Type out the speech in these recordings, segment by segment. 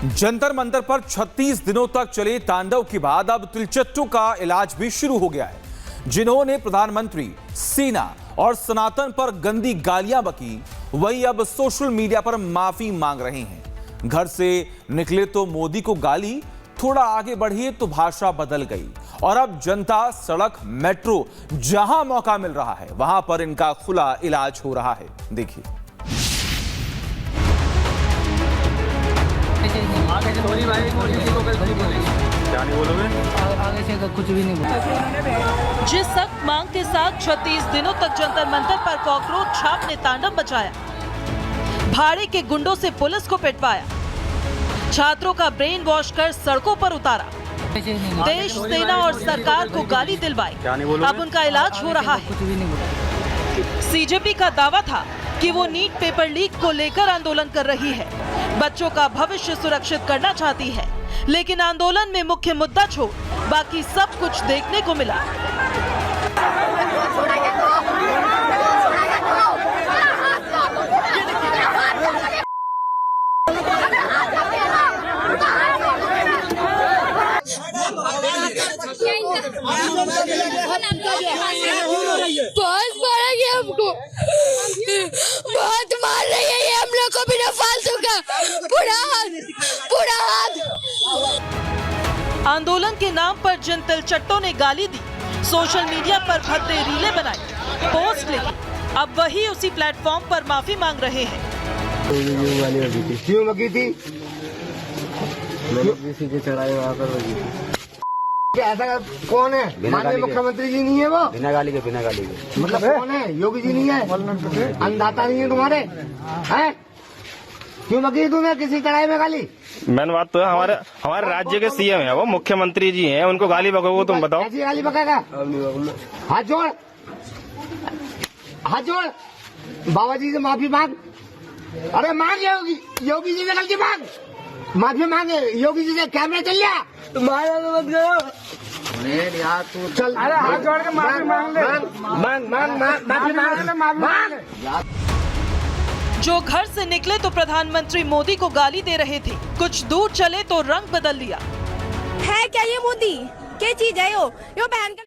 जंतर मंतर पर 36 दिनों तक चले तांडव के बाद अब तिलचट्टों का इलाज भी शुरू हो गया है। जिन्होंने प्रधानमंत्री, सेना और सनातन पर गंदी गालियां बकी, वही अब सोशल मीडिया पर माफी मांग रहे हैं। घर से निकले तो मोदी को गाली, थोड़ा आगे बढ़िए तो भाषा बदल गई और अब जनता, सड़क, मेट्रो जहां मौका मिल रहा है वहां पर इनका खुला इलाज हो रहा है। देखिए। क्या नहीं बोलोगे? आगे से कुछ भी नहीं बोला। जिस सख्त मांग के साथ 36 दिनों तक जंतर मंतर पर कॉकरोच छाप ने तांडव मचाया, भाड़े के गुंडों से पुलिस को पिटवाया, छात्रों का ब्रेन वॉश कर सड़कों पर उतारा, देश, सेना और सरकार को गाली दिलवाई, अब उनका इलाज हो रहा है। सीजेपी का दावा था कि वो नीट पेपर लीक को लेकर आंदोलन कर रही है, बच्चों का भविष्य सुरक्षित करना चाहती है, लेकिन आंदोलन में मुख्य मुद्दा छोड़ बाकी सब कुछ देखने को मिला। बहुत मारेंगे हमको, बहुत मार रही है ये हम लोग को बिना फालतू का, पूरा हाथ। आंदोलन के नाम पर जिन तिलचट्टों ने गाली दी, सोशल मीडिया पर भद्दे रीलें बनाई, पोस्ट लिखी, अब वही उसी प्लेटफॉर्म पर माफी मांग रहे हैं। क्यों लगी थी? किसी के चढ़ाई वहाँ पर लगी थी। ऐसा कौन है? माननीय मुख्यमंत्री जी नहीं है वो? बिना गाली के मतलब कौन है? योगी जी नहीं है? अन्नदाता नहीं है तुम्हारे? हैं? क्यों लगी तुम्हें किसी चढ़ाई में गाली? मैंने बात तो है, हमारे राज्य के सीएम है वो, मुख्यमंत्री जी हैं, उनको गाली बकोगे तुम बताओ? ऐसी गाली बकेगा? हाथ जोड़ बाबा जी से माफी मांग। अरे मांग योगी जी से गलती मांग, माफी मांगे योगी जी से। कैमरा चल गया, तुम्हारा मत करो। चल अरे हाथ जोड़ के माफी मांग ले, मांग। जो घर से निकले तो प्रधानमंत्री मोदी को गाली दे रहे थे, कुछ दूर चले तो रंग बदल लिया। है क्या ये मोदी? क्या चीज है यो बहन का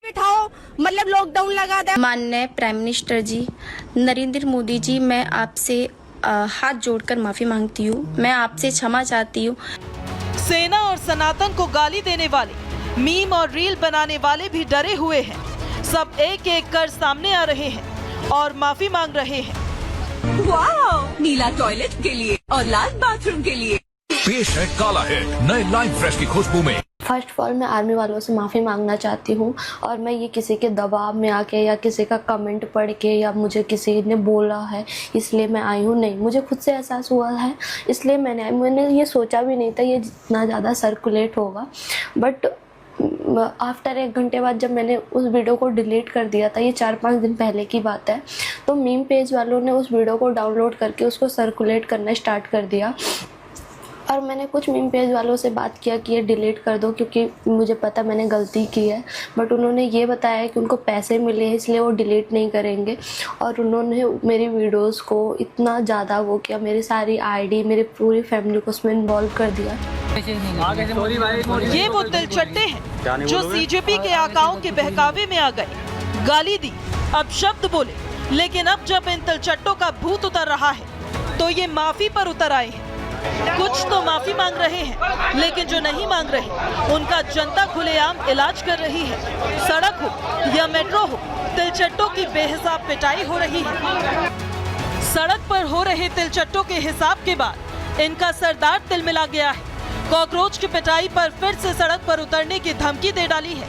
बिठाओ, मतलब लॉकडाउन लगा दे। माननीय प्राइम मिनिस्टर जी नरेंद्र मोदी जी, मैं आपसे हाथ जोड़कर माफी मांगती हूँ, मैं आपसे क्षमा चाहती हूँ। सेना और सनातन को गाली देने वाले, मीम और रील बनाने वाले भी डरे हुए हैं। सब एक एक कर सामने आ रहे हैं और माफी मांग रहे हैं। वाह! नीला टॉयलेट के लिए और लाल बाथरूम के लिए पेश है काला है नए लाइम फ्रेश की खुशबू में। फर्स्ट ऑफ ऑल मैं आर्मी वालों से माफ़ी मांगना चाहती हूँ, और मैं ये किसी के दबाव में आके या किसी का कमेंट पढ़ के या मुझे किसी ने बोला है इसलिए मैं आई हूँ, नहीं, मुझे खुद से एहसास हुआ है इसलिए मैंने ये सोचा भी नहीं था ये जितना ज़्यादा सर्कुलेट होगा। बट आफ्टर 1 घंटे बाद जब मैंने उस वीडियो को डिलीट कर दिया था, ये 4-5 दिन पहले की बात है, तो मीम पेज वालों ने उस वीडियो को डाउनलोड करके उसको सर्कुलेट करना स्टार्ट कर दिया। और मैंने कुछ मीम पेज वालों से बात किया कि ये डिलीट कर दो क्योंकि मुझे पता मैंने गलती की है, बट उन्होंने ये बताया कि उनको पैसे मिले हैं इसलिए वो डिलीट नहीं करेंगे। और उन्होंने मेरी वीडियोस को इतना ज़्यादा वो किया, मेरी सारी आईडी, मेरी पूरी फैमिली को उसमें इन्वॉल्व कर दिया। ये वो तिलचट्टे हैं जो सीजेपी के आकाओं के बहकावे में आ गए, गाली दी, अब शब्द बोले, लेकिन अब जब इन तिलचट्टों का भूत उतर रहा है तो ये माफी पर उतर आए हैं। कुछ तो माफी मांग रहे हैं, लेकिन जो नहीं मांग रहे उनका जनता खुलेआम इलाज कर रही है। सड़क हो या मेट्रो हो, तिलचट्टों की बेहिसाब पिटाई हो रही है। सड़क पर हो रहे तिलचट्टों के हिसाब के बाद इनका सरदार तिलमिला गया है। कॉकरोच की पिटाई पर फिर से सड़क पर उतरने की धमकी दे डाली है।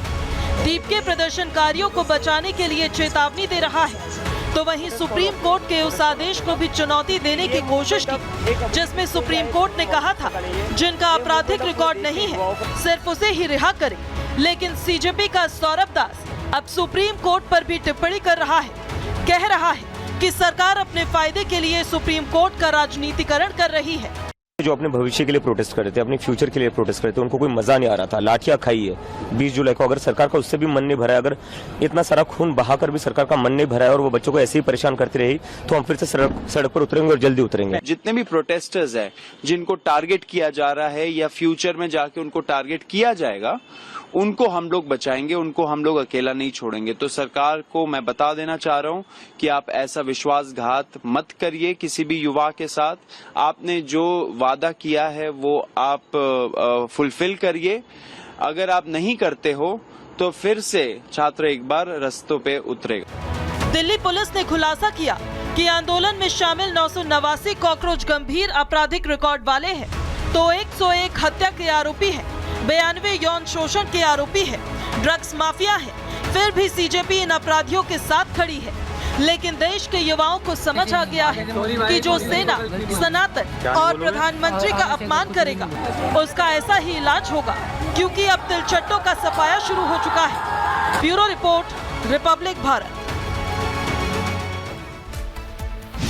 दीप के प्रदर्शनकारियों को बचाने के लिए चेतावनी दे रहा है, तो वहीं सुप्रीम कोर्ट के उस आदेश को भी चुनौती देने की कोशिश की जिसमें सुप्रीम कोर्ट ने कहा था जिनका आपराधिक रिकॉर्ड नहीं है सिर्फ उसे ही रिहा करें। लेकिन सीजेपी का सौरभ दास अब सुप्रीम कोर्ट पर भी टिप्पणी कर रहा है, कह रहा है कि सरकार अपने फायदे के लिए सुप्रीम कोर्ट का राजनीतिकरण कर रही है। जो अपने भविष्य के लिए प्रोटेस्ट कर रहे थे, अपने फ्यूचर के लिए प्रोटेस्ट कर रहे थे, उनको कोई मजा नहीं आ रहा था। लाठियां खाई है 20 जुलाई को। अगर सरकार का उससे भी मन नहीं भरा है, अगर इतना सारा खून बहाकर भी सरकार का मन नहीं भरा है और वो बच्चों को ऐसे ही परेशान करती रही, तो हम फिर से सड़क पर उतरेंगे और जल्दी उतरेंगे। जितने भी प्रोटेस्टर्स हैं जिनको टारगेट किया जा रहा है या फ्यूचर में जाके उनको टारगेट किया जाएगा, उनको हम लोग बचाएंगे, उनको हम लोग अकेला नहीं छोड़ेंगे। तो सरकार को मैं बता देना चाह रहा हूं कि आप ऐसा विश्वासघात मत करिए किसी भी युवा के साथ। आपने जो वादा किया है वो आप फुलफिल करिए। अगर आप नहीं करते हो तो फिर से छात्र एक बार रास्तों पे उतरेगा। दिल्ली पुलिस ने खुलासा किया कि आंदोलन में शामिल 989 कॉकरोच गंभीर आपराधिक रिकॉर्ड वाले हैं, तो 101 हत्या के आरोपी हैं, 92 यौन शोषण के आरोपी है, ड्रग्स माफिया है। फिर भी सीजेपी इन अपराधियों के साथ खड़ी है। लेकिन देश के युवाओं को समझ आ गया है कि जो सेना, सनातन और प्रधानमंत्री का अपमान करेगा उसका ऐसा ही इलाज होगा, क्योंकि अब तिलचट्टों का सफाया शुरू हो चुका है। Bureau report, Republic Bharat.